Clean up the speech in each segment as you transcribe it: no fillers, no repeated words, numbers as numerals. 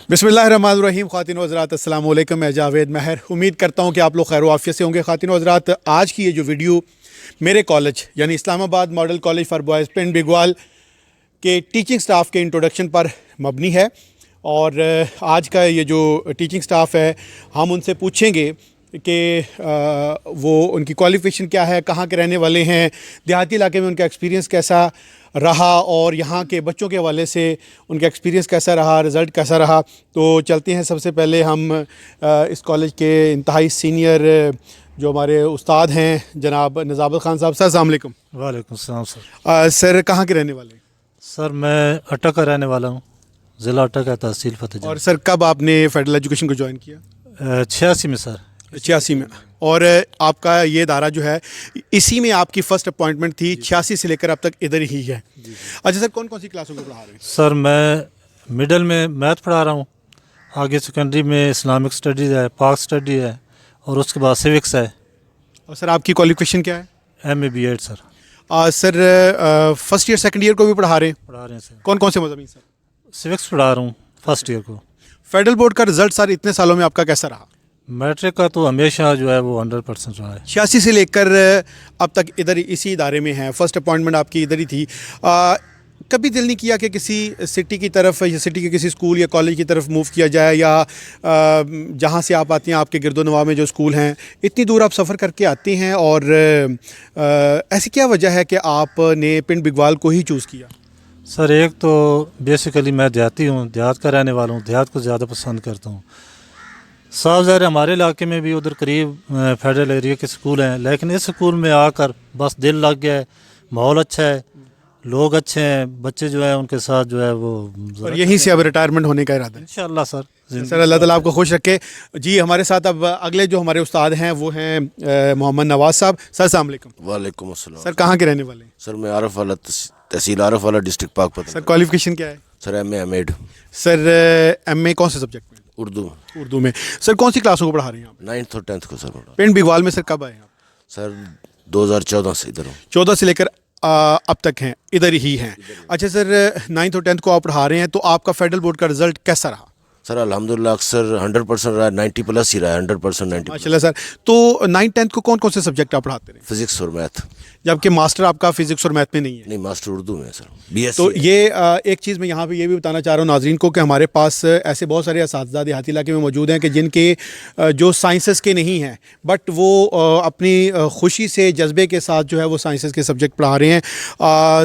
बिस्मिल्लाहिर्रहमानिर्रहीम। ख़वातीन व हज़रात अस्सलामु अलैकुम। मैं जावेद महर उम्मीद करता हूँ कि आप लोग खैर व आफियत से होंगे। ख़वातीन व हज़रात, आज की ये जो वीडियो मेरे कॉलेज यानी Islamabad model college for boys पिंड बिगवाल के टीचिंग स्टाफ के इंट्रोडक्शन पर मबनी है। और आज का ये जो टीचिंग स्टाफ है, हम उनसे पूछेंगे कि वो उनकी क्वालिफ़िकेशन क्या है, कहाँ के रहने वाले हैं, देहाती इलाके में उनका एक्सपीरियंस कैसा रहा और यहाँ के बच्चों के हवाले से उनका एक्सपीरियंस कैसा रहा, रिज़ल्ट कैसा रहा। तो चलते हैं। सबसे पहले हम इस कॉलेज के इंतहाई सीनियर जो हमारे उस्ताद हैं जनाब नज़ाबत ख़ान साहब। सर अस्सलाम वालेकुम। वालेकुम सलाम सर। सर कहाँ के रहने वाले हैं? सर मैं अटक का रहने वाला हूँ, ज़िला अटक है, तहसील फतेह। और सर कब आपने फेडरल एजुकेशन को ज्वाइन किया? 86 में सर। 86 में। और आपका ये इदारा जो है, इसी में आपकी फ़र्स्ट अपॉइंटमेंट थी 86 से लेकर अब तक इधर ही है। अच्छा सर, कौन कौन सी क्लासों को पढ़ा रहे हैं? सर मैं मिडिल में मैथ पढ़ा रहा हूँ, आगे सेकेंडरी में इस्लामिक स्टडीज़ है, पाक स्टडी है, और उसके बाद सिविक्स है। और सर आपकी क्वालिफिकेशन क्या है? MA B.Ed sir. Sir first year second year को भी पढ़ा रहे हैं? पढ़ा रहे हैं सर। कौन कौन से मज़ामीन सर? सिविक्स पढ़ा रहा हूँ फर्स्ट ईयर को। फेडरल बोर्ड का रिज़ल्ट सर इतने सालों में आपका कैसा रहा? मैट्रिक का तो हमेशा जो है वो 100% रहा है। 86 से लेकर अब तक इधर इसी इदारे में है। फर्स्ट अपॉइंटमेंट आपकी इधर ही थी। कभी दिल नहीं किया कि किसी सिटी की तरफ या सिटी के किसी स्कूल या कॉलेज की तरफ मूव किया जाए, या जहाँ से आप आती हैं आपके गिरदोनवा में जो स्कूल हैं, इतनी दूर आप सफ़र करके आते हैं, और ऐसी क्या वजह है कि आपने पिंड बिगवाल को ही चूज़ किया? सर एक तो बेसिकली मैं देहाती हूँ, देहात का रहने वाला हूँ, देहात को ज़्यादा पसंद करता हूँ। साफ ज़ाहिर हमारे इलाके में भी उधर करीब फेडरल एरिया के स्कूल हैं, लेकिन इस स्कूल में आकर बस दिल लग गया है। माहौल अच्छा है, लोग अच्छे हैं, बच्चे जो है उनके साथ जो है वो। और यहीं से अब रिटायरमेंट होने का इरादा है इंशाअल्लाह सर। सर अल्लाह ताला आपको खुश रखे जी। हमारे साथ अब अगले जो हमारे उस्ताद हैं वो हैं मोहम्मद नवाज साहब। सर अस्सलाम वालेकुम। वालेकुम अस्सलाम। सर कहाँ के रहने वाले हैं? सर मैं आरफ वाला तहसील आरफ वाला डिस्ट्रिक्ट पाकपतन। सर क्वालिफिकेशन क्या है? Sir MA M.Ed sir MA कौन से सब्जेक्ट में? उर्दू में। सर कौन सी क्लासों को पढ़ा रहे हैं आप? 9th और 10th को सर पढ़ा। पिंड बिगवाल में सर कब आए आप? सर 2014 से इधर हूँ। 14 से लेकर अब तक हैं, इधर ही हैं। अच्छा सर, 9th और 10th को आप पढ़ा रहे हैं, तो आपका फेडरल बोर्ड का रिजल्ट कैसा रहा? सर अल्हम्दुलिल्लाह अक्सर 100% रहा है, 90+ ही रहा है, 100% 90। माशाल्लाह सर। तो 9th 10th को कौन कौन से सब्जेक्ट आप पढ़ाते रहे? फिजिक्स और मैथ। जबकि मास्टर आपका फिजिक्स और मैथ में नहीं है? नहीं, मास्टर उर्दू में है सर, BSc। तो ये एक चीज़ मैं यहाँ पे ये भी बताना चाह रहा हूँ नाज़रीन को कि हमारे पास ऐसे बहुत सारे असातिज़ा देहाती इलाके में मौजूद हैं कि जिनके जो साइंसेस के नहीं हैं, बट वो अपनी खुशी से जज्बे के साथ जो है वो साइंसेस के सब्जेक्ट पढ़ा रहे हैं।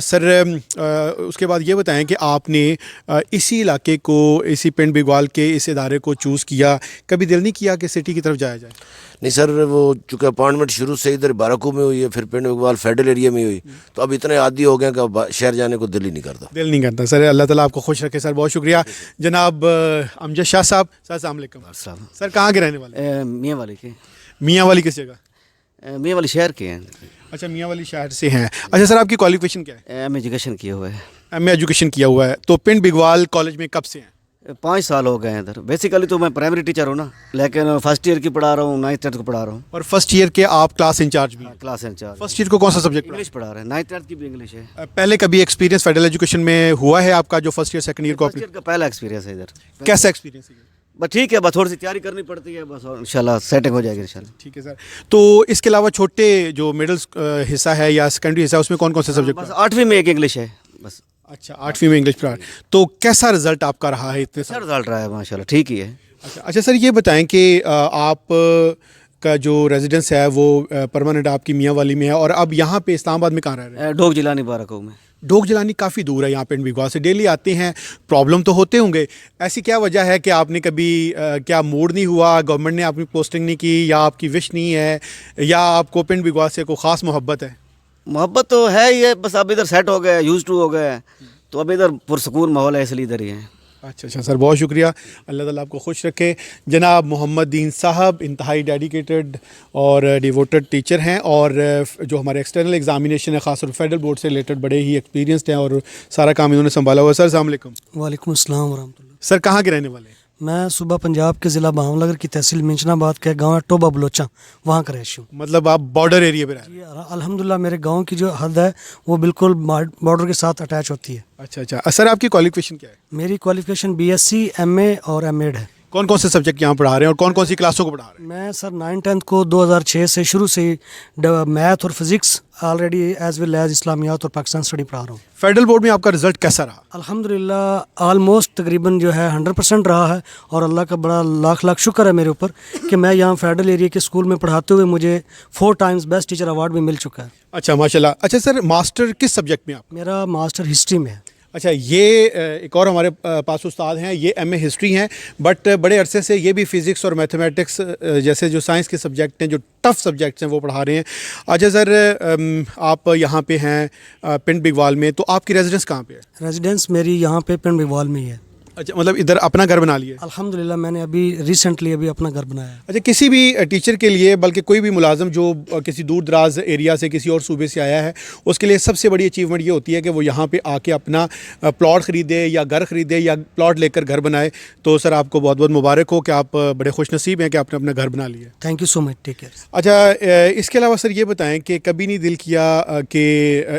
सर उसके बाद ये बताएं कि आपने इसी इलाके को, इसी पिंड बिगवाल के इस इदारे को चूज़ किया, कभी दिल नहीं किया कि सिटी की तरफ जाया जाए? नहीं सर, वो चूँकि अपॉइंटमेंट शुरू से इधर बाराकू में हुई है, फिर पिंड बिगवाल फेडरल एरिया में हुई, तो अब इतने आदी हो गए कि अब शहर जाने को दिल ही नहीं करता। दिल नहीं करता। सर अल्लाह ताला आपको खुश रखे सर, बहुत शुक्रिया। जनाब अमजद शाह साहब। सर अस्सलाम वालेकुम। सर कहाँ के रहने वाले? मियाँ वाली के। मियाँ वाली किस जगह? मियाँ वाली शहर के हैं। अच्छा, मियाँ वाली शहर से हैं। अच्छा सर, आपकी क्वालिफिकेशन क्या है? MA एजुकेशन किया हुआ है। MA एजुकेशन किया हुआ है। तो पिंड बिगवाल कॉलेज में कब से हैं? 5 साल हो गए हैं इधर। बेसिकली तो मैं प्राइमरी टीचर हूँ ना, लेकिन फर्स्ट ईयर की पढ़ा रहा हूँ, 9th 10th को पढ़ा रहा हूँ। और फर्स्ट ईयर के आप क्लास इंचार्ज भी हैं? Class in charge. फर्स्ट ईयर को कौन सा सब्जेक्ट इंग्लिश पढ़ा रहे हैं, 9th 10th की भी इंग्लिश है। पहले कभी एक्सपीरियंस फेडरल एजुकेशन में हुआ है आपका, जो फर्स्ट ईयर सेकंड ईयर को? फर्स्ट ईयर का पहला एक्सपीरियंस है इधर। कैसा एक्सपीरियंस है? बस ठीक है, बस थोड़ी सी तैयारी करनी पड़ती है बस, और इंशाल्लाह सेटिंग हो जाएगी इंशाल्लाह। ठीक है सर। तो इसके अलावा छोटे जो मिडिल हिस्सा है या सेकेंडरी हिस्सा है, उसमें कौन कौन से सब्जेक्ट? बस 8वीं में एक इंग्लिश है बस। अच्छा, 8वीं में इंग्लिश पढ़ा। तो कैसा रिजल्ट आपका रहा है इतने अच्छा रिजल्ट रहा है माशाल्लाह, ठीक ही है। अच्छा सर, ये बताएं कि आप का जो रेजिडेंस है वो परमानेंट आपकी मियाँ वाली में है, और अब यहाँ पे इस्लामाबाद में कहाँ रह रहे हैं? डोग जिलानी बाराकू में। डोग जिलानी काफ़ी दूर है यहाँ पिंड बिगवाल से, डेली आते हैं, प्रॉब्लम तो होते होंगे। ऐसी क्या वजह है कि आपने कभी क्या मूड नहीं हुआ, गवर्नमेंट ने आपकी पोस्टिंग नहीं की, या आपकी विश नहीं है, या आपको पिंड बिगवाल से कोई ख़ास मोहब्बत है? मोहब्बत तो है ही है, बस अब इधर सेट हो गए, यूज टू हो गए, तो अब इधर पुरसकून माहौल है, इसलिए इधर ही है। अच्छा सर, बहुत शुक्रिया। अल्लाह ताला आपको खुश रखे। जनाब मोहम्मद दीन साहब इंतहाई डेडिकेटेड और डिवोटेड टीचर हैं, और जो हमारे एक्सटर्नल एग्जामिनेशन है ख़ासतौर फेडरल बोर्ड से रिलेटेड बड़े ही एक्सपीरियंसड हैं, और सारा काम इन्होंने संभाला हुआ है। सर अस्सलाम वालेकुम। वालेकुम अस्सलाम वरहमतुल्लाह। सर कहाँ के रहने वाले हैं? मैं सूबा पंजाब के ज़िला भावनगर की तहसील मिंचनाबाद का गांव है टोबा बलोचा, वहाँ का रहिश हूँ। मतलब आप बॉर्डर एरिया पे रह रहे हैं। जी, अल्हम्दुलिल्लाह मेरे गांव की जो हद है वो बिल्कुल बॉर्डर के साथ अटैच होती है। अच्छा। सर आपकी क्वालिफिकेशन क्या है? मेरी क्वालिफिकेशन BSc MA और M.Ed है। कौन कौन से सब्जेक्ट यहाँ पढ़ा रहे हैं और कौन कौन सी क्लासों को पढ़ा रहे हैं? मैं सर 9th-10th को 2006 से शुरू से ही मैथ और physics already as well as Islamiyat और पाकिस्तान स्टडी पढ़ा रहा हूँ। फेडरल बोर्ड में आपका रिजल्ट कैसा रहा? अल्हम्दुलिल्लाह ऑलमोस्ट तकरीबन जो है 100% रहा है, और अल्लाह का बड़ा लाख लाख शुक्र है मेरे ऊपर कि मैं यहाँ फेडरल एरिया के स्कूल में पढ़ाते हुए मुझे 4 टाइम्स बेस्ट टीचर अवार्ड भी मिल चुका है। अच्छा माशाल्लाह। अच्छा सर, मास्टर किस सब्जेक्ट में आप? मेरा मास्टर हिस्ट्री में है। अच्छा, ये एक और हमारे पास उस्ताद हैं, ये MA हिस्ट्री हैं, बट बड़े अरसे से ये भी फ़िज़िक्स और मैथमेटिक्स जैसे जो साइंस के सब्जेक्ट हैं, जो टफ़ सब्जेक्ट्स हैं, वो पढ़ा रहे हैं। अच्छा सर, आप यहाँ पे हैं पिंड बिगवाल में, तो आपकी रेजिडेंस कहाँ पे है? रेजिडेंस मेरी यहाँ पे पिंड बिगवाल में ही है। अच्छा, मतलब इधर अपना घर बना लिया है? अल्हम्दुलिल्लाह मैंने अभी रिसेंटली अपना घर बनाया है। अच्छा, किसी भी टीचर के लिए, बल्कि कोई भी मुलाजम जो किसी दूर दराज एरिया से किसी और सूबे से आया है, उसके लिए सबसे बड़ी अचीवमेंट ये होती है कि वो यहाँ पे आके अपना प्लॉट ख़रीदे या घर ख़रीदे या प्लॉट लेकर घर बनाए। तो सर आपको बहुत बहुत मुबारक हो कि आप बड़े खुश नसीब हैं कि आपने अपना घर बना लिया। Thank you so much, take care. अच्छा, इसके अलावा सर ये बताएं कि कभी नहीं दिल किया कि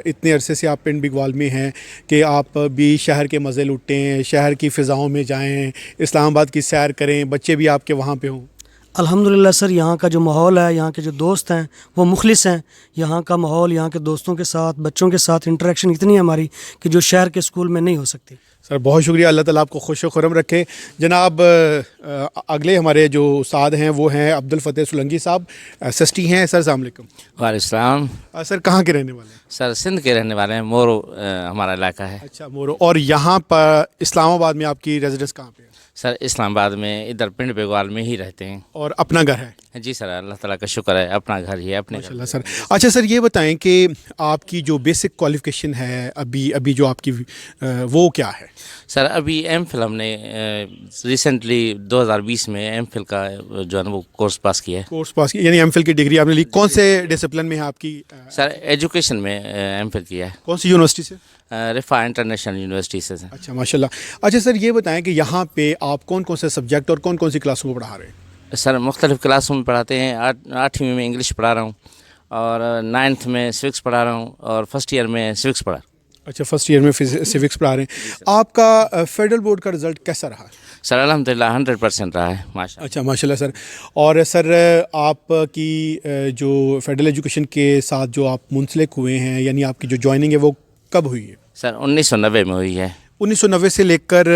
इतने अरसे से आप पिंड बिगवाल में हैं कि आप भी शहर के मज़े लुटें, शहर की फ़िज़ाओं में जाएं, इस्लामाबाद की सैर करें, बच्चे भी आपके वहाँ पे हों? अल्हम्दुलिल्लाह सर, यहाँ का जो माहौल है, यहाँ के जो दोस्त हैं वो मुखलिस हैं। यहाँ का माहौल, यहाँ के दोस्तों के साथ, बच्चों के साथ इंटरेक्शन इतनी है हमारी कि जो शहर के स्कूल में नहीं हो सकती। सर बहुत शुक्रिया, अल्लाह ताला आपको खुश खुरम रखे। जनाब, अगले हमारे जो उस्ताद हैं वो हैं अब्दुल फ़तेह सुलंगी साहब, SST हैं। सर अस्सलाम वालेकुम। वालेकुम। सर कहाँ के रहने वाले हैं? सर सिंध के रहने वाले हैं, मोरो हमारा इलाका है। अच्छा, मोरो। और यहाँ पर इस्लामाबाद में आपकी रेजिडेंस कहाँ पे है? सर इस्लामाबाद में इधर पिंड बेगवाल में ही रहते हैं। और अपना घर है? जी सर, अल्लाह ताला का शुक्र है, अपना घर ही है, अपने घर माशाल्लाह सर। अच्छा सर, ये बताएं कि आपकी जो बेसिक क्वालिफिकेशन है अभी जो आपकी वो क्या है? सर अभी MPhil हमने रिसेंटली 2020 में MPhil का जो है ना वो कोर्स पास किया है। कोर्स पास किया, यानी MPhil की डिग्री आपने ली। कौन से डिसिप्लिन में है आपकी? सर एजुकेशन में MPhil किया है। कौन सी यूनिवर्सिटी से? रिफा इंटरनेशनल यूनिवर्सिटी से। अच्छा माशाल्लाह। अच्छा सर, ये बताएं कि यहाँ पे आप कौन कौन से सब्जेक्ट और कौन कौन सी क्लासों को पढ़ा रहे हैं? सर मुख्तलिफ़ क्लासों में पढ़ाते हैं। 8वीं में इंग्लिश पढ़ा रहा हूँ, और 9th में सिविक्स पढ़ा रहा हूँ, और फर्स्ट ईयर में सिविक्स पढ़ा। अच्छा, फर्स्ट ईयर में सिविक्स पढ़ा रहे हैं। आपका फेडरल बोर्ड का रिज़ल्ट कैसा रहा? सर अल्हम्दुलिल्लाह 100% रहा है, माशाल्लाह। अच्छा माशाल्लाह सर। और सर आपकी जो फेडरल एजुकेशन के साथ जो आप मुंसलिक हुए हैं, यानी आपकी जो ज्वाइनिंग है वो कब हुई है? सर 1990 में हुई है। 1990 से लेकर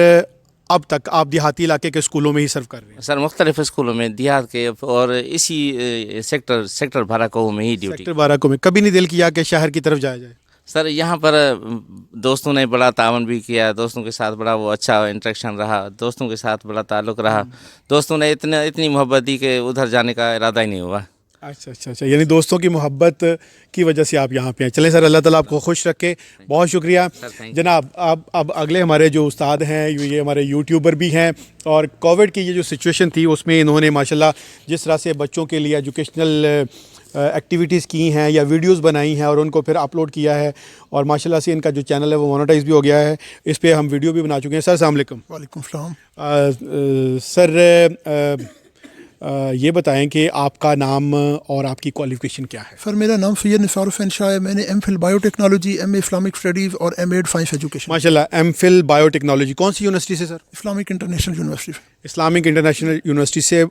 अब तक आप देहाती इलाके के स्कूलों में ही सर्व कर रहे हैं? सर मुख्तलिफ स्कूलों में देहात के, और इसी सेक्टर 12 को में ही ड्यूटी। सेक्टर 12 को में कभी नहीं दिल किया कि शहर की तरफ जाया जाए? सर यहाँ पर दोस्तों ने बड़ा तावन भी किया, दोस्तों के साथ बड़ा वो अच्छा इंटरेक्शन रहा, दोस्तों के साथ बड़ा ताल्लुक़ रहा। दोस्तों ने इतनी मोहब्बत दी कि उधर जाने का इरादा ही नहीं हुआ। अच्छा, यानी दोस्तों की मोहब्बत की वजह से आप यहाँ पे हैं। चलें सर, अल्लाह ताला आपको खुश रखे। बहुत शुक्रिया जनाब। अब अगले हमारे जो उस्ताद हैं, ये हमारे यूट्यूबर भी हैं, और कोविड की ये जो सिचुएशन थी उसमें इन्होंने माशाल्लाह जिस तरह से बच्चों के लिए एजुकेशनल एक्टिविटीज़ की हैं या वीडियोस बनाई हैं और उनको फिर अपलोड किया है, और माशाल्लाह से इनका जो चैनल है वो मोनेटाइज भी हो गया है। इस पे हम वीडियो भी बना चुके हैं। सर अस्सलाम वालेकुम। वालेकुम सलाम। सर ये बताएं कि आपका नाम और आपकी क्वालिफ़िकेशन क्या है? सर मेरा नाम सैयद निसार हुसैन शाह है। मैंने MPhil biotechnology, MA Islamic studies और M.Ed साइंस एजुकेशन। माशाल्लाह, MPhil बायोटेक्नोलॉजी कौन सी यूनिवर्सिटी से sir? Islamic international university. Islamic international university से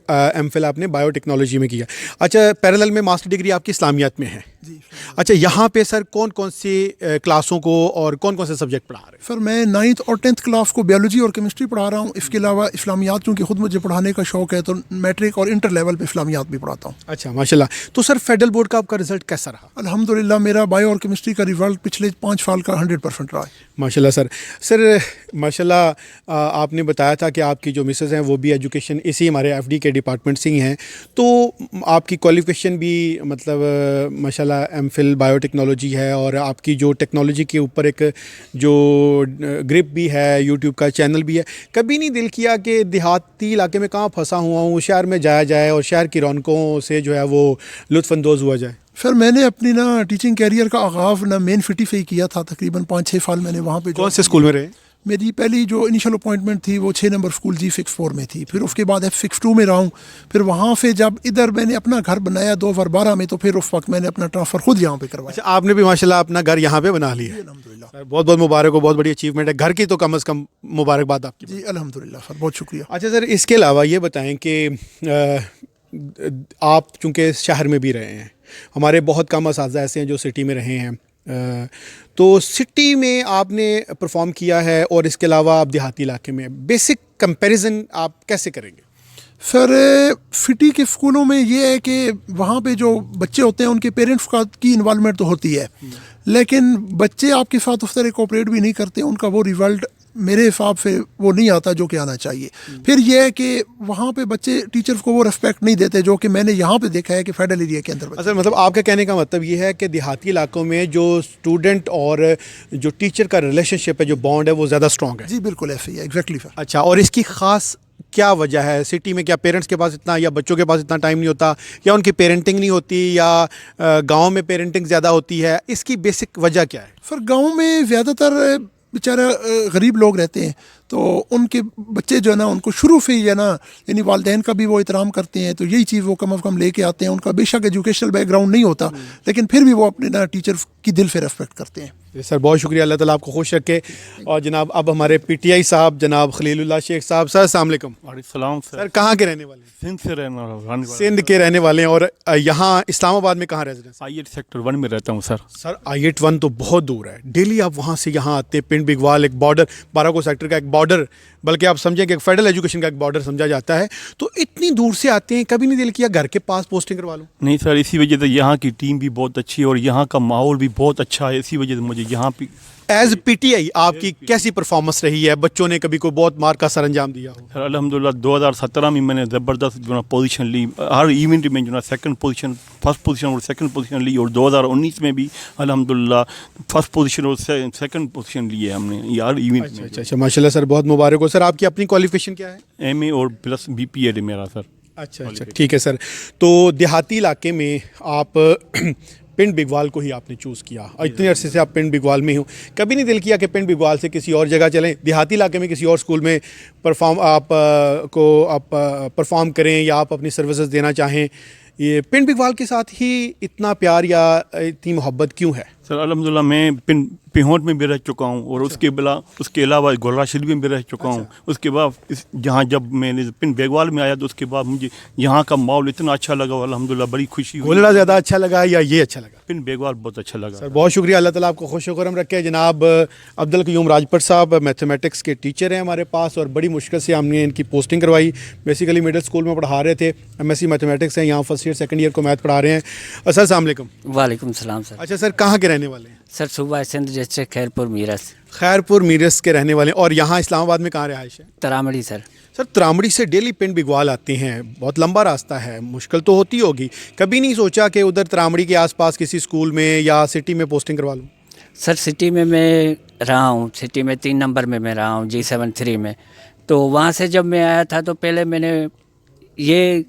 MPhil आपने बायोटेक्नोलॉजी में किया। अच्छा, पैरेलल में मास्टर डिग्री आपकी इस्लामियात में है? जी। अच्छा, यहाँ पे सर कौन कौन सी क्लासों को और कौन कौन से सब्जेक्ट पढ़ा रहे हैं? सर मैं 9th और 10th क्लास को बायोलॉजी और केमिस्ट्री पढ़ा रहा हूँ। इसके अलावा इस्लामियात, क्योंकि खुद मुझे पढ़ाने का शौक़ है, तो मैट्रिक और इंटर लेवल पे इस्लामियात भी पढ़ाता हूँ। अच्छा माशाल्लाह। तो सर फेडरल बोर्ड का आपका रिजल्ट कैसा रहा? अल्हम्दुलिल्लाह मेरा बायो और केमिस्ट्री का रिजल्ट पिछले 5 साल का 100% रहा है। माशाल्लाह सर माशाल्लाह आपने बताया था कि आपकी जो मिसेस हैं वो भी एजुकेशन इसी हमारे FD के डिपार्टमेंट से ही हैं, तो आपकी क्वालिफ़िकेशन भी मतलब माशाल्लाह MPhil बायोटेक्नोलॉजी है, और आपकी जो टेक्नोलॉजी के ऊपर एक जो ग्रिप भी है, यूट्यूब का चैनल भी है। कभी नहीं दिल किया कि देहाती इलाके में कहाँ फंसा हुआ हूँ, शहर में जाया जाए और शहर की रौनकों से जो है वो लुत्फ़अंदोज़ हुआ जाए? सर मैंने अपनी टीचिंग कैरियर का आगाज़ मेन सिटी से ही किया था। तकरीबन 5-6 साल मैंने वहाँ पे। कौन से स्कूल में रहे? मेरी पहली जो इनिशियल अपॉइंटमेंट थी वो 6 नंबर स्कूल G64 में थी, फिर उसके बाद F62 में रहा हूँ, फिर वहाँ से जब इधर मैंने अपना घर बनाया 2012 में, तो फिर उस वक्त मैंने अपना ट्रांसफ़र खुद यहाँ पे करवाया। अच्छा, आपने भी माशाल्लाह अपना घर यहाँ पे बना लिया है। अल्हम्दुलिल्लाह सर बहुत बहुत मुबारक हो, बहुत बड़ी अचीवमेंट है, घर की तो कम से कम मुबारकबाद आपकी। जी, अल्हम्दुलिल्लाह सर, बहुत शुक्रिया। अच्छा सर, इसके अलावा ये बताएं कि आप चूँकि शहर में भी रहे हैं, हमारे बहुत कम असातिज़ा ऐसे हैं जो सिटी में रहे हैं, तो सिटी में आपने परफॉर्म किया है और इसके अलावा आप देहाती इलाके में, बेसिक कंपैरिजन आप कैसे करेंगे? सर सिटी के स्कूलों में ये है कि वहाँ पे जो बच्चे होते हैं उनके पेरेंट्स की इन्वॉल्वमेंट तो होती है, लेकिन बच्चे आपके साथ उस तरह कोऑपरेट भी नहीं करते, उनका वो रिजल्ट मेरे हिसाब से वो नहीं आता जो कि आना चाहिए। फिर ये है कि वहाँ पे बच्चे टीचर्स को वो रिस्पेक्ट नहीं देते जो कि मैंने यहाँ पे देखा है कि फेडरल एरिया के अंदर। असल मतलब आपका कहने का मतलब ये है कि देहाती इलाकों में जो स्टूडेंट और जो टीचर का रिलेशनशिप है, जो बॉन्ड है, वो ज़्यादा स्ट्रॉन्ग है। जी बिल्कुल ऐसे ही है, एग्जैक्टली सर। अच्छा, और इसकी ख़ास क्या वजह है? सिटी में क्या पेरेंट्स के पास इतना या बच्चों के पास इतना टाइम नहीं होता, या उनकी पेरेंटिंग नहीं होती, या गाँव में पेरेंटिंग ज़्यादा होती है? इसकी बेसिक वजह क्या है? सर गाँव में ज़्यादातर बेचारा गरीब लोग रहते हैं, तो उनके बच्चे जो है ना उनको शुरू से ही है ना, यानी वालिदैन का भी वो एहतराम करते हैं, तो यही चीज़ वो कम अज़ कम लेके आते हैं। उनका बेशक एजुकेशनल बैकग्राउंड नहीं होता, लेकिन फिर भी वो अपने ना टीचर की दिल से रेस्पेक्ट करते हैं। सर बहुत शुक्रिया, अल्लाह ताला आपको खुश रखे। और जनाब अब हमारे PTI साहब जनाब खलीलुल्लाह शेख साहब, सर अस्सलाम वालेकुम। सलाम सर कहाँ के रहने वाले हैं? सिंध से रहने वाला सिंध के रहने वाले हैं, और यहाँ इस्लामाबाद में कहाँ रेजिडेंस? I8 सेक्टर 1 में रहता हूँ सर। सर I8 1 तो बहुत दूर है, डेली आप वहाँ से यहाँ आते हैं। पिंड बिगवाल एक बॉर्डर, बाराको सेक्टर का एक बॉर्डर, बल्कि आप समझें कि एक फेडरल एजुकेशन का एक बॉर्डर समझा जाता है, तो इतनी दूर से आते हैं, कभी नहीं दिल किया घर के पास पोस्टिंग करवा लूँ? नहीं सर, इसी वजह से यहाँ की टीम भी बहुत अच्छी है और यहाँ का माहौल भी बहुत अच्छा है, इसी वजह से मुझे यहाँ पे। एज PTI आपकी कैसी परफॉर्मेंस रही है? बच्चों ने कभी कोई बहुत मार का सर अंजाम दिया हो? सर अल्हम्दुलिल्लाह 2017 में मैंने ज़बरदस्त जो ना पोजीशन ली, हर इवेंट में जो ना सेकंड पोजीशन, फर्स्ट पोजीशन और सेकंड पोजीशन ली, और 2019 में भी अल्हम्दुलिल्लाह फर्स्ट पोजीशन और सेकंड पोजीशन ली है हमने यार इवेंट में। अच्छा, माशाल्लाह सर, बहुत मुबारक हो। सर आपकी अपनी क्वालिफिकेशन क्या है? MA और प्लस BPEd है मेरा सर। अच्छा, ठीक है सर। तो देहाती इलाके में आप पिंड बिगवाल को ही आपने चूज़ किया, और इतने अरसे से आप पिंड बिगवाल में हो, कभी नहीं दिल किया कि पिंड बिगवाल से किसी और जगह चलें, देहाती इलाके में किसी और स्कूल में परफॉर्म करें, या आप अपनी सर्विसेज देना चाहें? ये पिंड बिगवाल के साथ ही इतना प्यार या इतनी मोहब्बत क्यों है? सर अल्हम्दुलिल्लाह मैं पिहोट में भी रह चुका हूँ, और उसके अलावा गोला शरीफ में भी रह चुका हूँ। उसके बाद जहाँ जब मैंने पिंड बेगवाल में आया तो उसके बाद मुझे यहाँ का माहौल इतना अच्छा लगा, अल्हम्दुलिल्लाह बड़ी खुशी हुई। गोलड़ा ज़्यादा अच्छा लगा या ये अच्छा लगा? पिंड बेगवाल बहुत अच्छा लगा। सर बहुत शुक्रिया, अल्लाह ताला आपको खुश करम रखे। जनाब अब्दुल क़य्यूम राजपूत साहब मैथमेटिक्स के टीचर हैं हमारे पास, और बड़ी मुश्किल से हमने इनकी पोस्टिंग करवाई। बेसिकली मिडिल स्कूल में पढ़ा रहे थे, MSc मैथमेटिक्स हैं, यहाँ फर्स्ट ईयर सेकंड ईयर को मैथ पढ़ा रहे हैं। अस्सलाम वालेकुम। वालेकुम सलाम सर। अच्छा सर, कहाँ के रहने वाले हैं? सर सूबा सिंध डिस्ट्रिक्ट खैरपुर मीरस। खैरपुर मीरस के रहने वाले, और यहाँ इस्लामाबाद में कहाँ रहाइश है? तरामड़ी सर। सर तरामड़ी से डेली पिंड बिगवाल आते हैं, बहुत लंबा रास्ता है, मुश्किल तो होती होगी, कभी नहीं सोचा कि उधर तरामड़ी के आसपास किसी स्कूल में या सिटी में पोस्टिंग करवा लूँ? सर सिटी में मैं रहा हूँ, सिटी में 3 नंबर में मैं रहा हूँ G73 में। तो वहाँ से जब मैं आया था तो पहले मैंने ये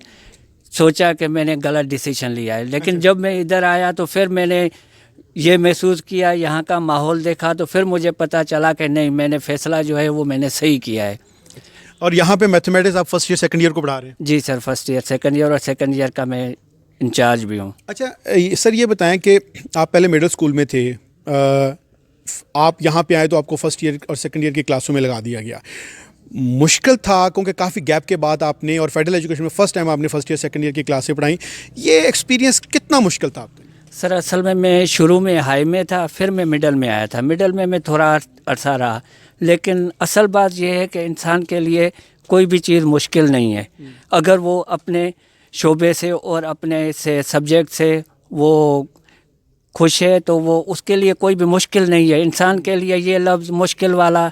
सोचा कि मैंने गलत डिसीजन लिया है, लेकिन जब मैं इधर आया तो फिर मैंने ये महसूस किया, यहाँ का माहौल देखा, तो फिर मुझे पता चला कि नहीं, मैंने फ़ैसला जो है वो मैंने सही किया है। और यहाँ पे मैथमेटिक्स आप फर्स्ट ईयर सेकंड ईयर को पढ़ा रहे हैं? जी sir, first year second year, और सेकंड ईयर का मैं इंचार्ज भी हूँ। अच्छा सर, ये बताएं कि आप पहले मिडिल स्कूल में थे, आप यहाँ पे आए तो आपको फर्स्ट ईयर और सेकंड ईयर की क्लासों में लगा दिया गया। मुश्किल था क्योंकि काफ़ी गैप के बाद आपने, और फेडरल एजुकेशन में फ़र्स्ट टाइम आपने फर्स्ट ईयर सेकंड ईयर की क्लासें पढ़ाई, ये एक्सपीरियंस कितना मुश्किल था आपके? सर असल में मैं शुरू में हाई में था, फिर मैं मिडल में आया था। मिडल में मैं थोड़ा अरसा रहा, लेकिन असल बात यह है कि इंसान के लिए कोई भी चीज़ मुश्किल नहीं है। अगर वो अपने शोबे से और अपने से सब्जेक्ट से वो खुश है तो वो उसके लिए कोई भी मुश्किल नहीं है। इंसान के लिए ये लफ्ज़ मुश्किल वाला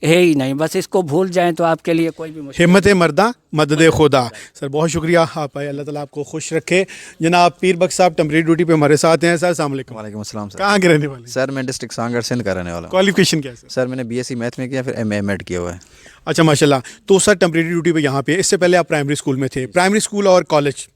है ही नहीं, बस इसको भूल जाएं तो आपके लिए कोई भी मुश्किल। हिम्मत मर्दा मदद खुदा। सर बहुत शुक्रिया, आप आए, अल्लाह ताला आपको खुश रखे। जनाब पीर बख्श साहब टेम्परेरी ड्यूटी पे हमारे साथ हैं। सर अस्सलाम वालेकुम। वालेकुम अस्सलाम सर। कहाँ के रहने वाले? सर मैं डिस्ट्रिक्ट सांगर सिंध का रहने वाला हूँ। क्वालिफिकेशन क्या है सर? मैंने BSc मैथ में किया, फिर MA MEd किया हुआ है। अच्छा माशाल्लाह। तो सर टेम्परेरी ड्यूटी पे यहाँ पे, इससे पहले आप प्राइमरी स्कूल में थे, प्राइमरी स्कूल और कॉलेज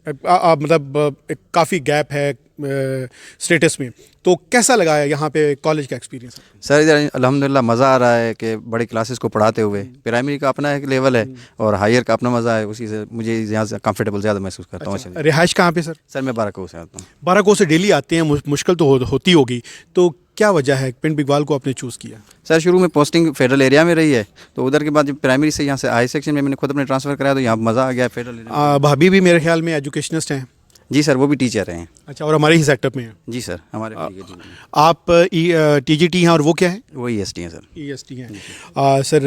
मतलब काफ़ी गैप है, स्टेटस में, तो कैसा लगा है यहाँ पे कॉलेज का एक्सपीरियंस? सर इधर अल्हम्दुलिल्लाह मज़ा आ रहा है कि बड़ी क्लासेस को पढ़ाते हुए। प्राइमरी का अपना एक लेवल है और हायर का अपना मज़ा है, उसी से मुझे यहाँ से कंफर्टेबल ज़्यादा महसूस करता हूँ। अच्छा, रिहाइश कहाँ पे सर? सर मैं बाराको से आता हूँ। बाराको से डेली आते हैं, मुश्किल तो होती होगी, तो क्या वजह है पिंड बिगवाल को आपने चूज़ किया? सर शुरू में पोस्टिंग फेडरल एरिया में रही है, तो उधर के बाद जब प्राइमरी से यहाँ से हाई सेक्शन में मैंने खुद अपने ट्रांसफ़र कराया तो यहाँ मज़ा आ गया फेडरल एरिया। भाभी भी मेरे ख्याल में एजुकेशनिस्ट हैं। जी सर, वो भी टीचर हैं। अच्छा, और हमारे ही सेक्टर में हैं? जी सर, हमारे आप TGT हैं और वो क्या है? वो EST हैं सर। EST हैं। Sir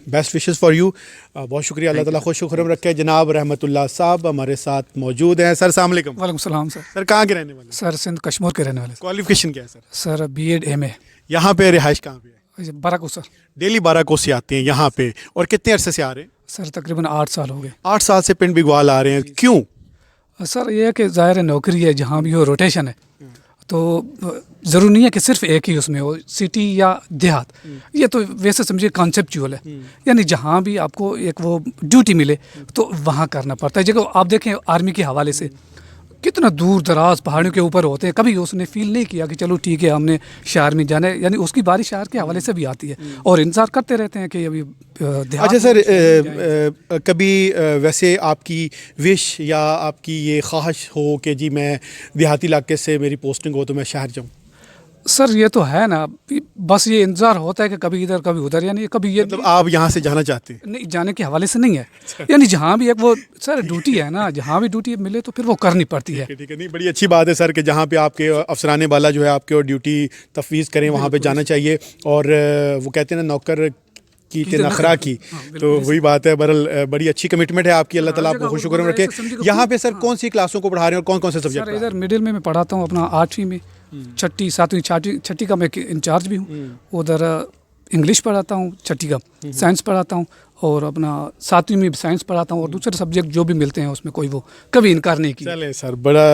best wishes for you. बहुत शुक्रिया, अल्लाह ताला खुश खुरम रखे। जनाब रहमतुल्लाह साहब हमारे साथ मौजूद हैं। सर अस्सलाम वालेकुम। वालेकुम सलाम सर। सर कहाँ के रहने वाले? सर सिंध कश्मीर के रहने वाले। क्वालिफिकेशन क्या है सर? Sir BEd MA। यहाँ पे रिहाइश कहाँ पे है? बाराको सर। डेली बाराको से आते हैं यहाँ पे, और कितने अरसे से आ रहे हैं? सर तकरीबन 8 साल हो गए। 8 साल से पिंड बिगवाल आ रहे हैं, क्यों? सर ये है कि ज़ाहिर है नौकरी है, जहाँ भी हो रोटेशन है, तो ज़रूरी नहीं है कि सिर्फ एक ही उसमें हो, सिटी या देहात। ये तो वैसे समझिए कॉन्सेप्चुअल है, यानी जहाँ भी आपको एक वो ड्यूटी मिले तो वहाँ करना पड़ता है। जगह आप देखें आर्मी के हवाले से कितना दूर दराज पहाड़ियों के ऊपर होते हैं, कभी उसने फील नहीं किया कि चलो ठीक है हमने शहर में जाना है, यानी उसकी बारिश शहर के हवाले से भी आती है और इंतज़ार करते रहते हैं कि अभी अच्छा सर, कभी वैसे आपकी विश या आपकी ये ख्वाहिश हो कि जी मैं देहाती इलाके से मेरी पोस्टिंग हो तो मैं शहर जाऊँ? सर ये तो है ना, बस ये इंतज़ार होता है कि कभी इधर कभी उधर, यानी कभी ये मतलब आप यहाँ से जाना चाहते हैं? नहीं, जाने के हवाले से नहीं है, यानी जहाँ भी एक वो सर ड्यूटी है ना, जहाँ भी ड्यूटी मिले तो फिर वो करनी पड़ती है। ठीक है, नहीं बड़ी अच्छी बात है सर कि जहाँ पे आपके अफसरान बाला जो है आपके और ड्यूटी तफवीज़ करें वहाँ पे जाना चाहिए, और वो कहते हैं ना नौकर की के नखरा की, तो वही बात है। बहरहाल बड़ी अच्छी कमिटमेंट है आपकी, अल्लाह ताला आपको खुश रखे। यहाँ पे सर कौन सी क्लासों को पढ़ा रहे हैं और कौन कौन से सब्जेक्ट? सर इधर मिडिल में मैं पढ़ाता हूँ अपना 8वीं में, 6ठी 7वीं 6ठी का मैं इंचार्ज भी हूँ। उधर इंग्लिश पढ़ाता हूँ, 6ठी का साइंस पढ़ाता हूँ, और अपना 7वीं में भी साइंस पढ़ाता हूँ, और दूसरे सब्जेक्ट जो भी मिलते हैं उसमें कोई वो कभी इनकार नहीं किया। चले सर, बड़ा